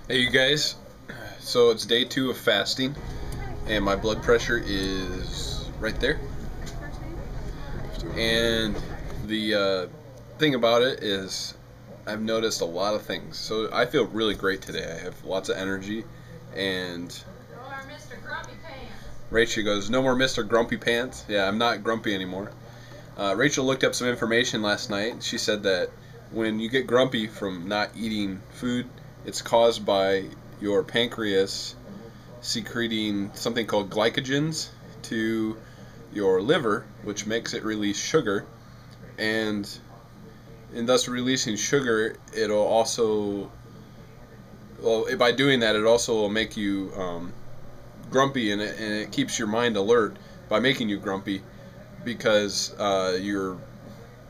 Hey you guys, so it's day 2 of fasting and my blood pressure is right there. And the thing about it is I've noticed a lot of things. So I feel really great today. I have lots of energy and Mr. Grumpy Pants. Rachie goes, no more Mr. Grumpy Pants. Yeah, I'm not grumpy anymore. Rachel looked up some information last night. She said that when you get grumpy from not eating food, it's caused by your pancreas secreting something called glycogens to your liver, which makes it release sugar, and in thus releasing sugar, it'll also, well, by doing that, it also will make you grumpy, and it keeps your mind alert by making you grumpy because you're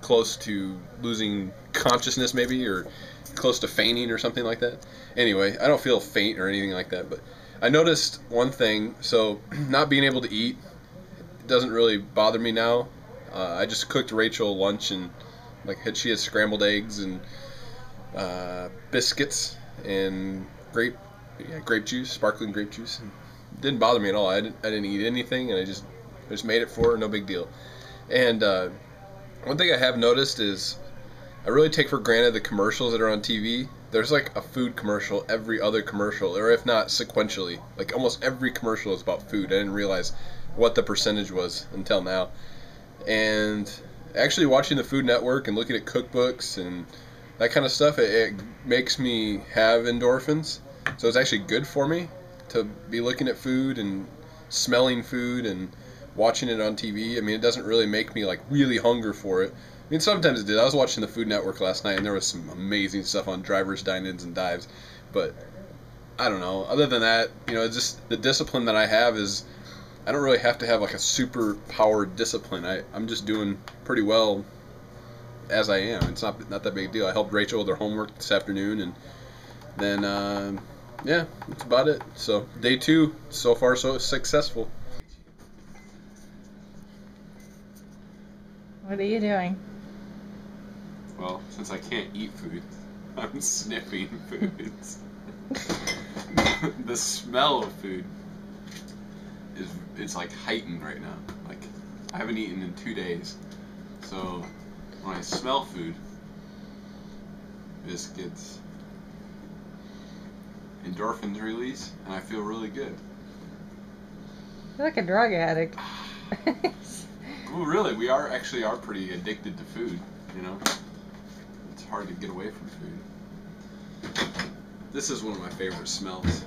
close to losing consciousness, maybe, or close to fainting or something like that. Anyway, I don't feel faint or anything like that, but I noticed one thing. So not being able to eat doesn't really bother me now. I just cooked Rachel lunch, and she has scrambled eggs and biscuits and grape juice, sparkling grape juice. And it didn't bother me at all. I didn't eat anything, and I just made it for her, no big deal. And one thing I have noticed is I really take for granted the commercials that are on TV. There's like a food commercial every other commercial, or if not sequentially. Like almost every commercial is about food. I didn't realize what the percentage was until now. And actually watching the Food Network and looking at cookbooks and that kind of stuff, it makes me have endorphins. So it's actually good for me to be looking at food and smelling food and watching it on TV. I mean, it doesn't really make me like really hunger for it. I mean, sometimes it did. I was watching the Food Network last night, and there was some amazing stuff on drivers, dine-ins, and dives. But I don't know. Other than that, just the discipline that I have is I don't really have to have like a super powered discipline. I'm just doing pretty well as I am. It's not that big a deal. I helped Rachel with her homework this afternoon, and then yeah, that's about it. So day 2, so far so successful. What are you doing? Well, since I can't eat food, I'm sniffing foods. The smell of food it's like heightened right now. Like, I haven't eaten in 2 days. So when I smell food, biscuits, endorphins release, and I feel really good. You're like a drug addict. Well, really, we are pretty addicted to food, It's hard to get away from food. This is one of my favorite smells.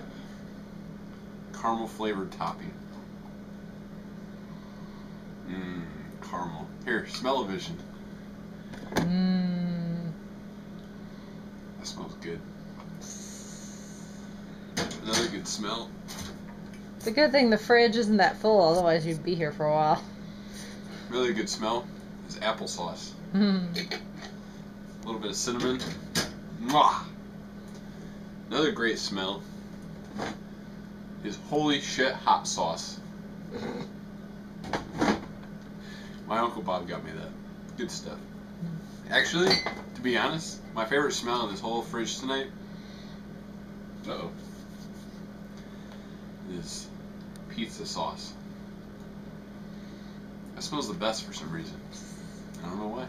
Caramel flavored topping. Caramel. Here, smell-o-vision. That smells good. Another good smell. It's a good thing the fridge isn't that full, otherwise you'd be here for a while. Really good smell is applesauce. A little bit of cinnamon. Mwah! Another great smell is holy shit hot sauce. My Uncle Bob got me that. Good stuff. Actually, to be honest, my favorite smell in this whole fridge tonight is pizza sauce. That smells the best for some reason. I don't know why.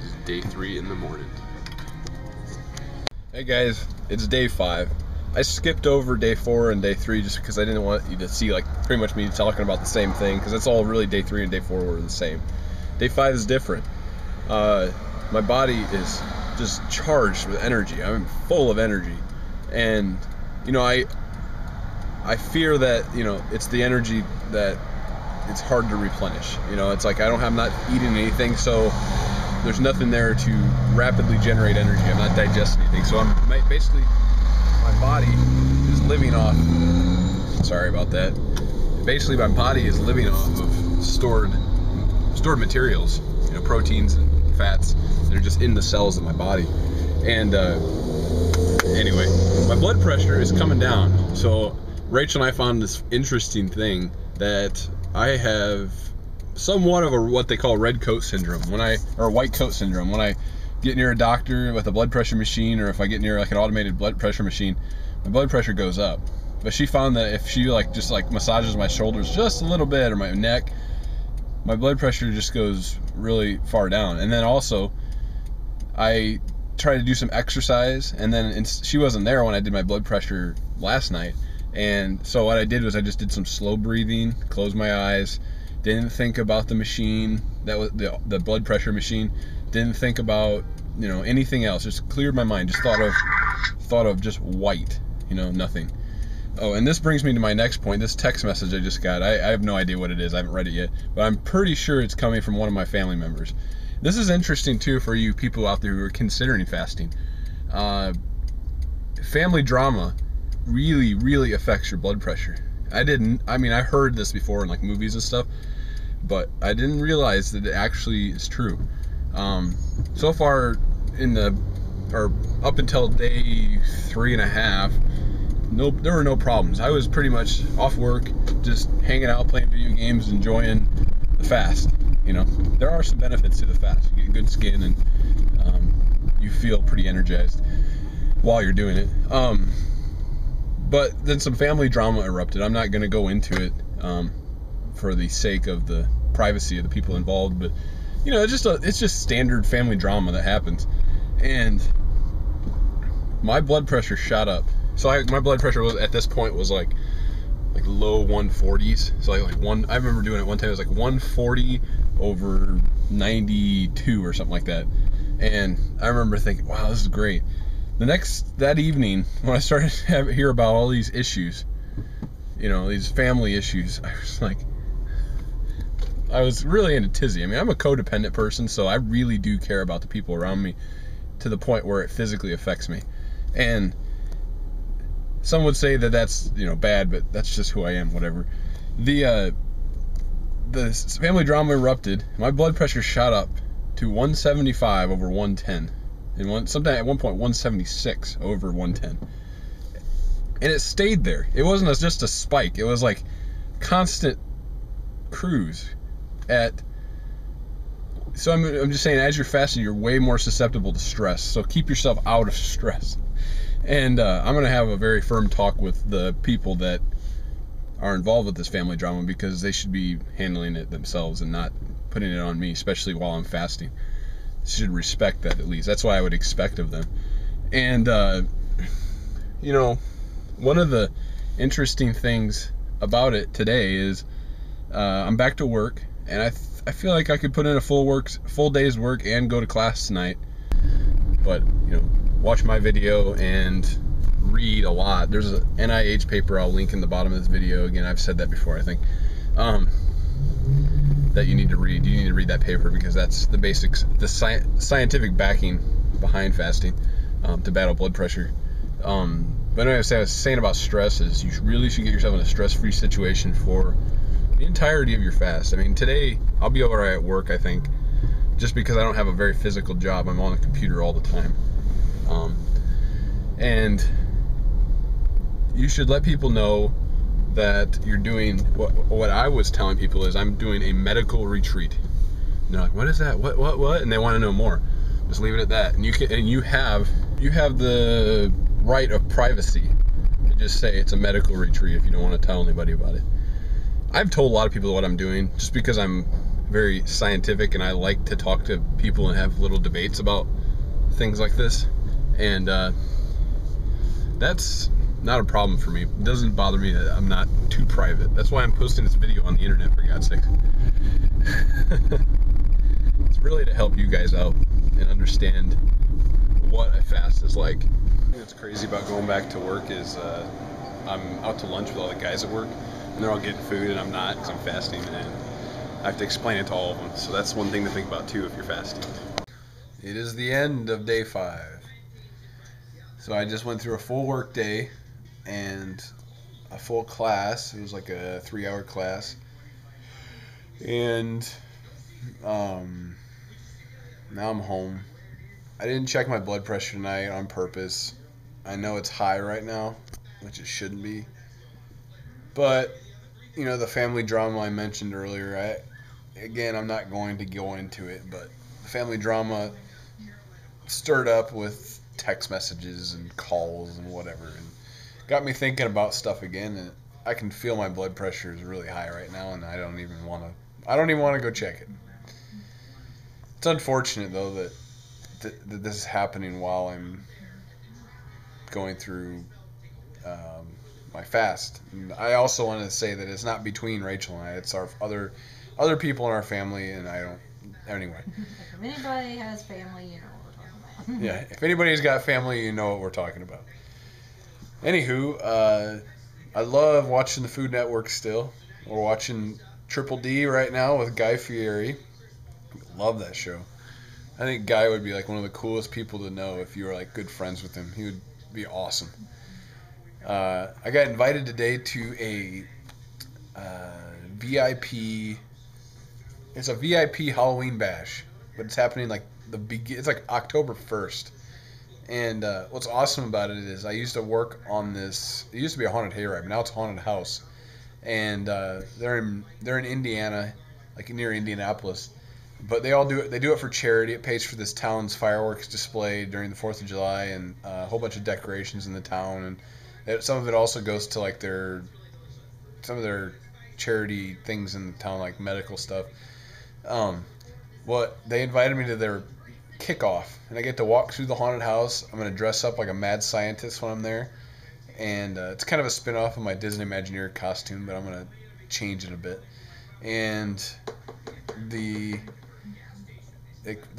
It's day 3 in the morning. Hey guys, it's day 5. I skipped over day 4 and day 3 just because I didn't want you to see like pretty much me talking about the same thing, because that's all really day 3 and day 4 were the same. Day 5 is different. My body is just charged with energy. I'm full of energy, and I fear that it's the energy that it's hard to replenish. It's like I'm not eating anything, so there's nothing there to rapidly generate energy. I'm not digesting anything, so basically my body is living off. Sorry about that. Basically, my body is living off of stored materials, proteins and fats that are just in the cells of my body. And anyway, my blood pressure is coming down. So Rachel and I found this interesting thing that I have somewhat of what they call red coat syndrome, or white coat syndrome. When I get near a doctor with a blood pressure machine, or if I get near like an automated blood pressure machine, my blood pressure goes up. But she found that if she just massages my shoulders just a little bit, or my neck, my blood pressure just goes really far down. And then also, I tried to do some exercise, and then she wasn't there when I did my blood pressure last night. And so what I did was I just did some slow breathing, closed my eyes, didn't think about the machine, that was the blood pressure machine, didn't think about anything else, just cleared my mind, just thought of just white, nothing. Oh, and this brings me to my next point. This text message I just got, I have no idea what it is, I haven't read it yet, but I'm pretty sure it's coming from one of my family members. This is interesting too for you people out there who are considering fasting. Family drama really affects your blood pressure. I heard this before in like movies and stuff, but I didn't realize that it actually is true. So far up until day 3.5, there were no problems. I was pretty much off work, just hanging out, playing video games, enjoying the fast. There are some benefits to the fast. You get good skin, and you feel pretty energized while you're doing it. But then some family drama erupted. I'm not going to go into it for the sake of the privacy of the people involved, but it's just standard family drama that happens. And my blood pressure shot up. So my blood pressure was at this point was like low 140s. So I remember doing it one time. It was like 140 over 92 or something like that. And I remember thinking, wow, this is great. That evening, when I started to hear about all these issues, these family issues, I was really in a tizzy. I'm a codependent person, so I really do care about the people around me to the point where it physically affects me. And some would say that that's bad, but that's just who I am. Whatever. The family drama erupted. My blood pressure shot up to 175 over 110, and at one point 176 over 110, and it stayed there. It wasn't just a spike. It was like constant cruise So I'm just saying, as you're fasting, you're way more susceptible to stress. So keep yourself out of stress. And I'm going to have a very firm talk with the people that are involved with this family drama, because they should be handling it themselves and not putting it on me, especially while I'm fasting. Should respect that, at least. That's what I would expect of them. And, one of the interesting things about it today is I'm back to work, and I feel like I could put in a full day's work and go to class tonight. But, watch my video and read a lot. There's an NIH paper I'll link in the bottom of this video. Again, I've said that before, I think, that you need to read. You need to read that paper, because that's the basics, the scientific backing behind fasting to battle blood pressure. But anyway, I was saying about stress is you really should get yourself in a stress-free situation for the entirety of your fast. Today I'll be alright at work, I think, just because I don't have a very physical job. I'm on the computer all the time. And you should let people know that you're doing what I was telling people is I'm doing a medical retreat. And they're like, what is that? What? And they want to know more. Just leave it at that. And you have the right of privacy to just say it's a medical retreat if you don't want to tell anybody about it. I've told a lot of people what I'm doing just because I'm very scientific and I like to talk to people and have little debates about things like this. And that's not a problem for me. It doesn't bother me that I'm not too private. That's why I'm posting this video on the internet, for God's sake. It's really to help you guys out and understand what a fast is like. What's crazy about going back to work is I'm out to lunch with all the guys at work, and they're all getting food, and I'm not, because I'm fasting, and I have to explain it to all of them. So that's one thing to think about too if you're fasting. It is the end of day 5. So I just went through a full work day and a full class. It was like a 3-hour class. And now I'm home. I didn't check my blood pressure tonight on purpose. I know it's high right now, which it shouldn't be. But, the family drama I mentioned earlier, again, I'm not going to go into it, but the family drama stirred up with text messages and calls and whatever, and got me thinking about stuff again. And I can feel my blood pressure is really high right now, and I don't even want to go check it. It's unfortunate though that this is happening while I'm going through my fast. And I also want to say that it's not between Rachel and I; it's our other people in our family, and I don't. Anyway. If anybody has family, you know what we're talking about. Yeah, if anybody's got family, you know what we're talking about. Anywho, I love watching the Food Network still. We're watching Triple D right now with Guy Fieri. Love that show. I think Guy would be like one of the coolest people to know if you were like good friends with him. He would be awesome. I got invited today to a VIP. It's a VIP Halloween bash, but it's happening like it's like October 1st. And what's awesome about it is I used to work on this. It used to be a haunted hayride, but now it's a haunted house. And they're in Indiana, like near Indianapolis. But they all do it. They do it for charity. It pays for this town's fireworks display during the 4th of July and a whole bunch of decorations in the town. And some of it also goes to like some of their charity things in the town, like medical stuff. They invited me to their kickoff, and I get to walk through the haunted house. I'm going to dress up like a mad scientist when I'm there, and it's kind of a spin-off of my Disney Imagineer costume, but I'm going to change it a bit. And the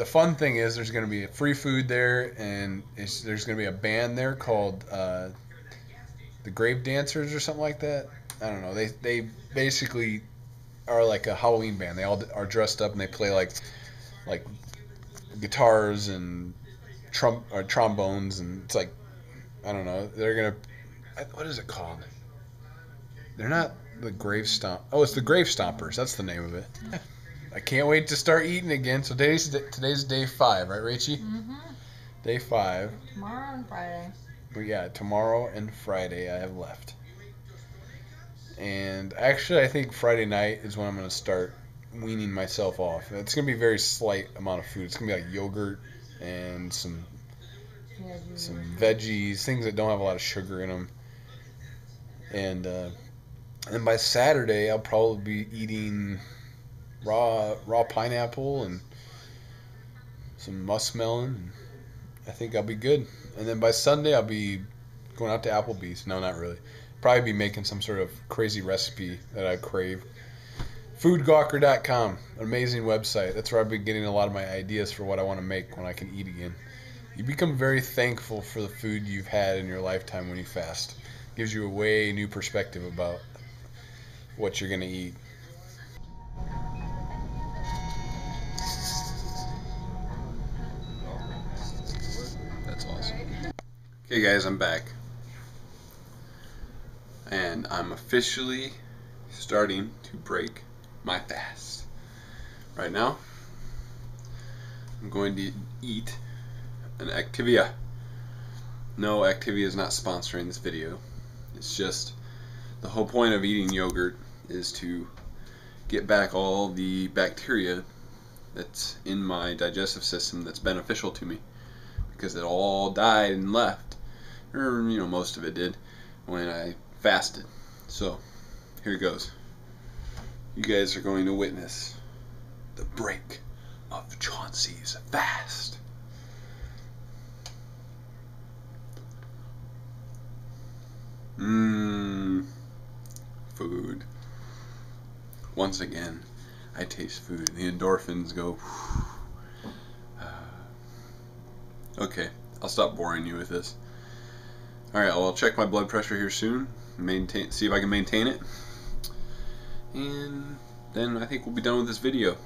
fun thing is there's going to be free food there, and there's going to be a band there called the Grave Dancers or something like that. I don't know. They basically are like a Halloween band. They all are dressed up and they play like guitars and trombones, and it's like, I don't know. They're gonna, what is it called? They're not the Grave Stomp. Oh, it's the Grave Stompers. That's the name of it. I can't wait to start eating again. So today's day 5, right, Rachie? Mm-hmm. Day 5. Tomorrow and Friday. But yeah, tomorrow and Friday I have left. And actually, I think Friday night is when I'm going to start weaning myself off. It's going to be a very slight amount of food. It's going to be like yogurt and some veggies, things that don't have a lot of sugar in them. And then by Saturday, I'll probably be eating raw pineapple and some muskmelon. I think I'll be good. And then by Sunday, I'll be going out to Applebee's. No, not really. Probably be making some sort of crazy recipe that I crave. Foodgawker.com, an amazing website. That's where I've been getting a lot of my ideas for what I want to make when I can eat again. You become very thankful for the food you've had in your lifetime when you fast. Gives you a way new perspective about what you're going to eat. That's awesome. Okay guys, I'm back. And I'm officially starting to break my fast. Right now, I'm going to eat an Activia. No, Activia is not sponsoring this video. It's just the whole point of eating yogurt is to get back all the bacteria that's in my digestive system that's beneficial to me, because it all died and left, or most of it did when I fasted. So here it goes. You guys are going to witness the break of Chauncey's fast. Food. Once again, I taste food. The endorphins go. Okay, I'll stop boring you with this. Alright, I'll check my blood pressure here soon. See if I can maintain it. And then I think we'll be done with this video.